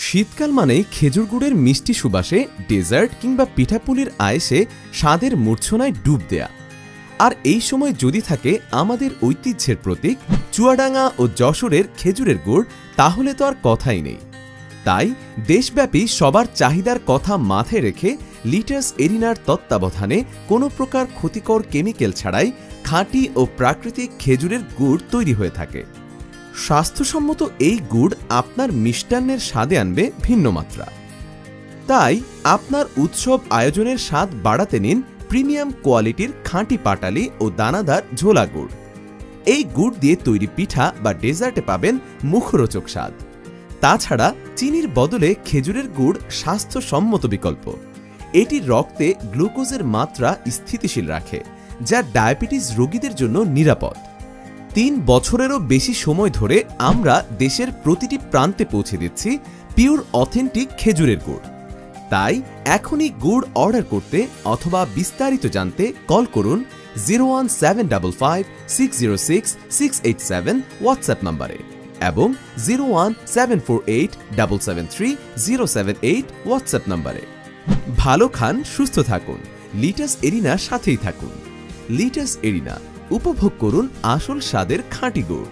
শীতকাল মানেই খেজুর গুড়ের মিষ্টি সুবাসে ডেজার্ট কিংবা পিঠাপুলির আয়েসে স্বাদের মূর্ছনায় ডুব দেয়া। আর এই সময় যদি থাকে আমাদের ঐতিহ্যের প্রতীক চুয়াডাঙ্গা ও যশোরের খেজুরের গুড়, তাহলে তো আর কথাই নেই। তাই দেশব্যাপী সবার চাহিদার কথা মাথায় রেখে লিটাস এরিনার তত্ত্বাবধানে কোনো প্রকার ক্ষতিকর কেমিক্যাল ছাড়াই খাঁটি ও প্রাকৃতিক খেজুরের গুড় তৈরি হয়ে থাকে। স্বাস্থ্যসম্মত এই গুড় আপনার মিষ্টান্নের স্বাদে আনবে ভিন্ন মাত্রা। তাই আপনার উৎসব আয়োজনের স্বাদ বাড়াতে নিন প্রিমিয়াম কোয়ালিটির খাঁটি পাটালি ও দানাদার ঝোলা গুড়। এই গুড় দিয়ে তৈরি পিঠা বা ডেজার্টে পাবেন মুখরোচক স্বাদ। তাছাড়া চিনির বদলে খেজুরের গুড় স্বাস্থ্যসম্মত বিকল্প। এটি রক্তে গ্লুকোজের মাত্রা স্থিতিশীল রাখে, যা ডায়াবেটিস রোগীদের জন্য নিরাপদ। ৩ বছরেরও বেশি সময় ধরে আমরা দেশের প্রতিটি প্রান্তে পৌঁছে দিচ্ছি পিওর অথেন্টিক খেজুরের গুড়। তাই এখনই গুড় অর্ডার করতে অথবা বিস্তারিত জানতে কল করুন 01755606687 হোয়াটসঅ্যাপ নম্বরে এবং 01748773078 হোয়াটসঅ্যাপ নম্বরে। ভালো খান, সুস্থ থাকুন, লিটাস এরিনার সাথেই থাকুন। লিটাস এরিনা, উপভোগ করুন আসল স্বাদের খাঁটি গুড়।